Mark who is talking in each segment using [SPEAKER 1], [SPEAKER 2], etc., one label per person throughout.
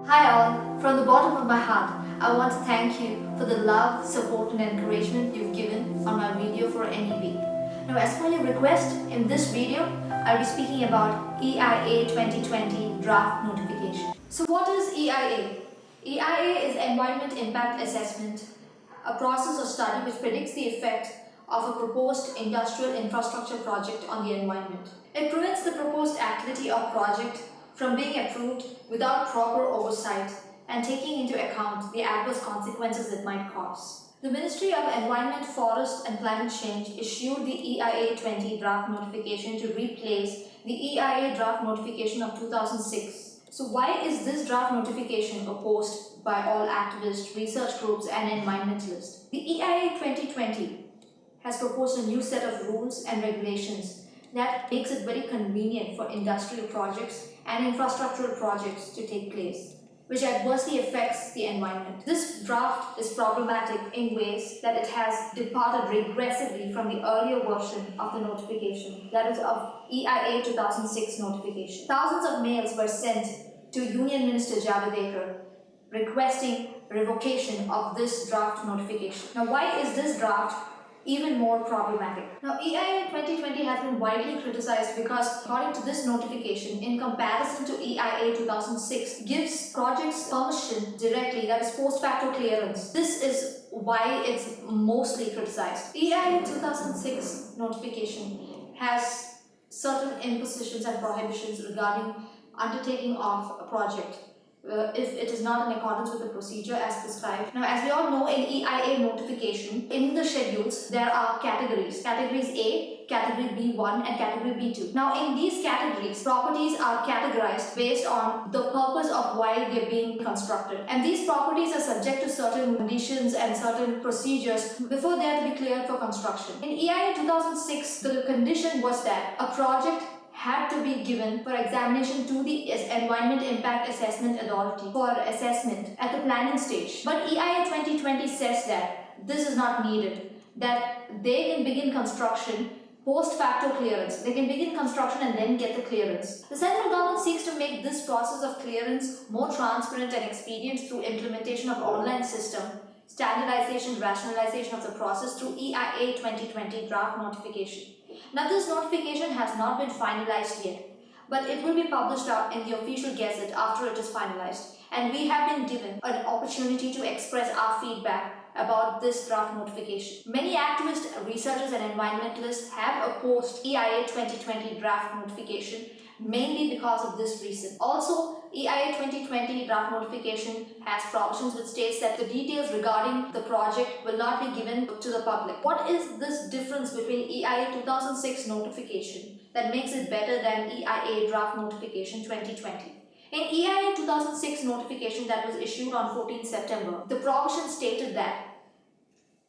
[SPEAKER 1] Hi all, from the bottom of my heart, I want to thank you for the love, support and encouragement you've given on my video for any week. Now as per your request, in this video, I'll be speaking about EIA 2020 draft notification. So what is EIA? EIA is Environment Impact Assessment, a process or study which predicts the effect of a proposed industrial infrastructure project on the environment. It prevents the proposed activity or project from being approved without proper oversight and taking into account the adverse consequences it might cause. The Ministry of Environment, Forest and Climate Change issued the EIA 20 draft notification to replace the EIA draft notification of 2006. So why is this draft notification opposed by all activists, research groups and environmentalists? The EIA 2020 has proposed a new set of rules and regulations that makes it very convenient for industrial projects and infrastructural projects to take place, which adversely affects the environment. This draft is problematic in ways that it has departed regressively from the earlier version of the notification, that is of EIA 2006 notification. Thousands of mails were sent to Union Minister Javadekar requesting revocation of this draft notification. Now, why is this draft even more problematic? Now, EIA 2020 has been widely criticized because, according to this notification, in comparison to EIA 2006, gives projects permission directly, that is post facto clearance. This is why it's mostly criticized. EIA 2006 notification has certain impositions and prohibitions regarding undertaking of a project if it is not in accordance with the procedure as prescribed. Now, as we all know, in EIA notification, in the schedules, there are categories. Categories A, Category B1 and Category B2. Now, in these categories, properties are categorized based on the purpose of why they're being constructed. And these properties are subject to certain conditions and certain procedures before they are to be cleared for construction. In EIA 2006, the condition was that a project had to be given for examination to the Environment Impact Assessment Authority for assessment at the planning stage. But EIA 2020 says that this is not needed, that they can begin construction post facto clearance. They can begin construction and then get the clearance. The central government seeks to make this process of clearance more transparent and expedient through implementation of online system, standardization, rationalization of the process through EIA 2020 draft notification. Now, this notification has not been finalized yet, but it will be published out in the official gazette after it is finalized. And we have been given an opportunity to express our feedback about this draft notification. Many activists, researchers and environmentalists have opposed EIA 2020 draft notification mainly because of this reason. Also, EIA 2020 draft notification has provisions which states that the details regarding the project will not be given to the public. What is this difference between EIA 2006 notification that makes it better than EIA draft notification 2020? In EIA 2006 notification that was issued on 14 September, the provision stated that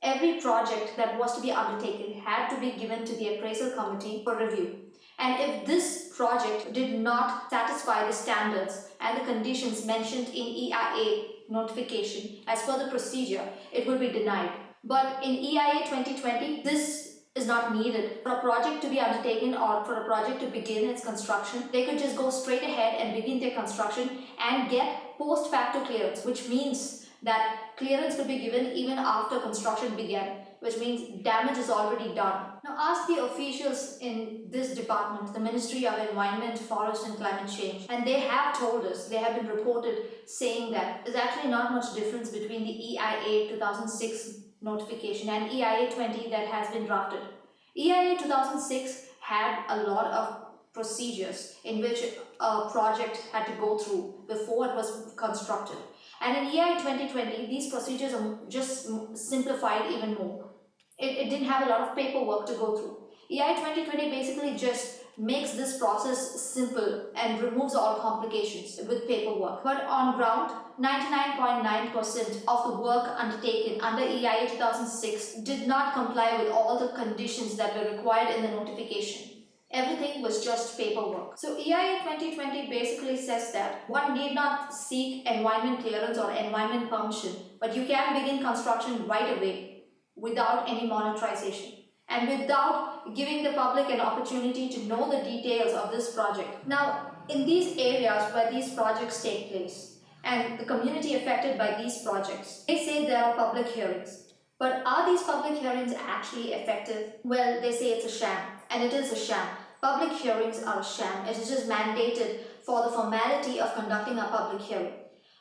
[SPEAKER 1] every project that was to be undertaken had to be given to the appraisal committee for review. And if this project did not satisfy the standards and the conditions mentioned in EIA notification as per the procedure, it will be denied. But in EIA 2020, this is not needed. For a project to be undertaken or for a project to begin its construction, they could just go straight ahead and begin their construction and get post facto clearance, which means that clearance could be given even after construction began, which means damage is already done. Now, ask the officials in this department, the Ministry of Environment, Forest and Climate Change, and they have told us, they have been reported saying that there's actually not much difference between the EIA 2006 notification and EIA 20 that has been drafted. EIA 2006 had a lot of procedures in which a project had to go through before it was constructed. And in EIA 2020, these procedures are just simplified even more. It didn't have a lot of paperwork to go through. EIA 2020 basically just makes this process simple and removes all complications with paperwork. But on ground, 99.9% of the work undertaken under EIA 2006 did not comply with all the conditions that were required in the notification. Everything was just paperwork. So EIA 2020 basically says that one need not seek environment clearance or environment permission, but you can begin construction right away without any monetization. and without giving the public an opportunity to know the details of this project. Now, in these areas where these projects take place and the community affected by these projects, they say there are public hearings. But are these public hearings actually effective? Well, they say it's a sham, and it is a sham. Public hearings are a sham. It is just mandated for the formality of conducting a public hearing.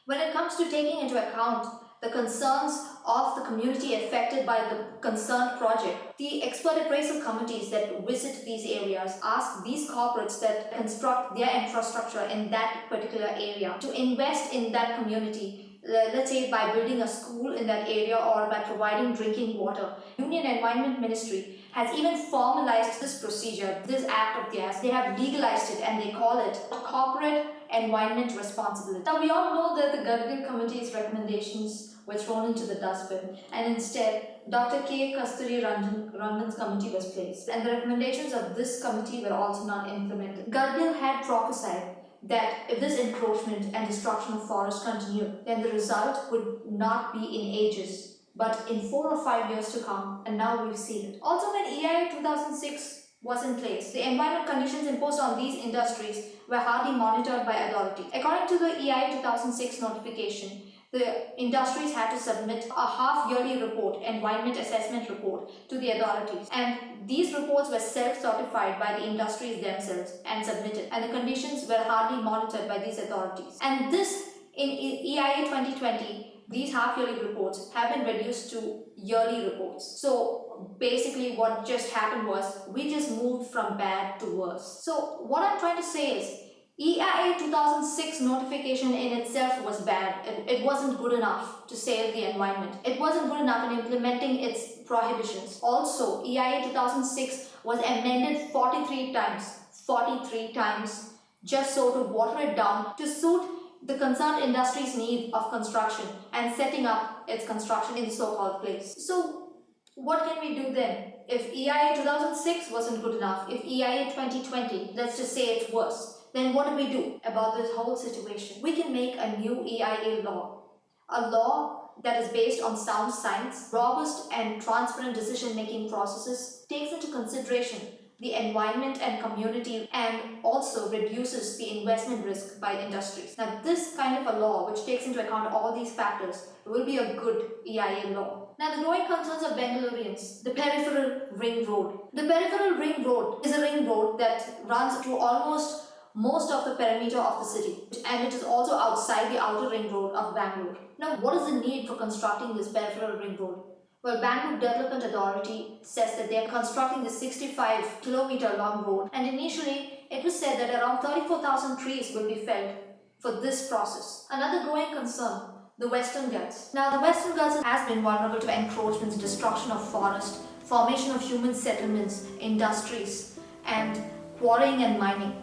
[SPEAKER 1] When it comes to taking into account the concerns of the community affected by the concerned project, the expert appraisal committees that visit these areas ask these corporates that construct their infrastructure in that particular area to invest in that community. Let's say by building a school in that area or by providing drinking water. Union Environment Ministry has even formalized this procedure, this act of theirs. They have legalized it and they call it a corporate environment responsibility. Now we all know that the Gadgil Committee's recommendations were thrown into the dustbin, and instead Dr. K. Kasturi Rangan's committee was placed, and the recommendations of this committee were also not implemented. Gadgil had prophesied that if this encroachment and destruction of forests continue, then the result would not be in ages, but in 4 or 5 years to come, and now we've seen it. Also, when EIA 2006 was in place, the environment conditions imposed on these industries were hardly monitored by authorities. According to the EIA 2006 notification, the industries had to submit a half-yearly report, environment assessment report, to the authorities, and these reports were self-certified by the industries themselves and submitted, and the conditions were hardly monitored by these authorities. And this, in EIA 2020, these half-yearly reports have been reduced to yearly reports. So basically what just happened was we just moved from bad to worse. So what I'm trying to say is EIA 2006 notification in itself was bad. It wasn't good enough to save the environment. It wasn't good enough in implementing its prohibitions. Also, EIA 2006 was amended 43 times, just so to water it down to suit the concerned industry's need of construction and setting up its construction in the so-called place. So what can we do then? If EIA 2006 wasn't good enough, if EIA 2020, let's just say it's worse, then what do we do about this whole situation? We can make a new EIA law. A law that is based on sound science, robust and transparent decision-making processes, takes into consideration the environment and community, and also reduces the investment risk by industries. Now, this kind of a law, which takes into account all these factors, will be a good EIA law. Now, the growing concerns of Bengalurians, the peripheral ring road. The peripheral ring road is a ring road that runs through almost most of the perimeter of the city, and it is also outside the outer ring road of Bangalore. Now, what is the need for constructing this peripheral ring road? Well, Bangalore Development Authority says that they are constructing the 65-kilometer long road, and initially it was said that around 34,000 trees will be felled for this process. Another growing concern, the Western Ghats. Now, the Western Ghats has been vulnerable to encroachments, destruction of forest, formation of human settlements, industries, and quarrying and mining.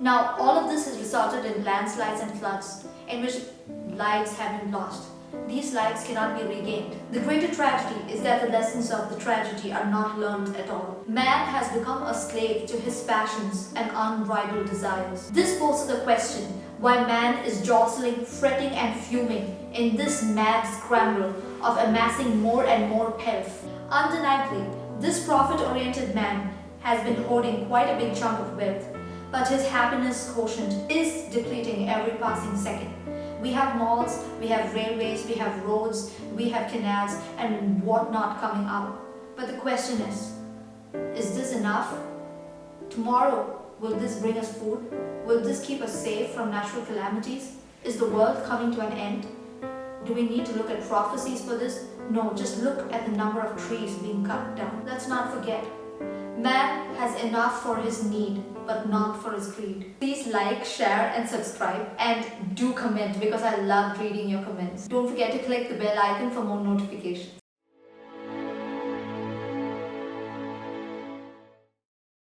[SPEAKER 1] Now, all of this has resulted in landslides and floods, in which lives have been lost. These lives cannot be regained. The greater tragedy is that the lessons of the tragedy are not learned at all. Man has become a slave to his passions and unbridled desires. This poses a question why man is jostling, fretting and fuming in this mad scramble of amassing more and more pelf. Undeniably, this profit-oriented man has been hoarding quite a big chunk of wealth, but his happiness quotient is depleting every passing second. We have malls, we have railways, we have roads, we have canals and whatnot coming up. But the question is this enough? Tomorrow, will this bring us food? Will this keep us safe from natural calamities? Is the world coming to an end? Do we need to look at prophecies for this? No, just look at the number of trees being cut down. Let's not forget, man has enough for his need, but not for his greed. Please like, share and subscribe, and do comment because I love reading your comments. Don't forget to click the bell icon for more notifications.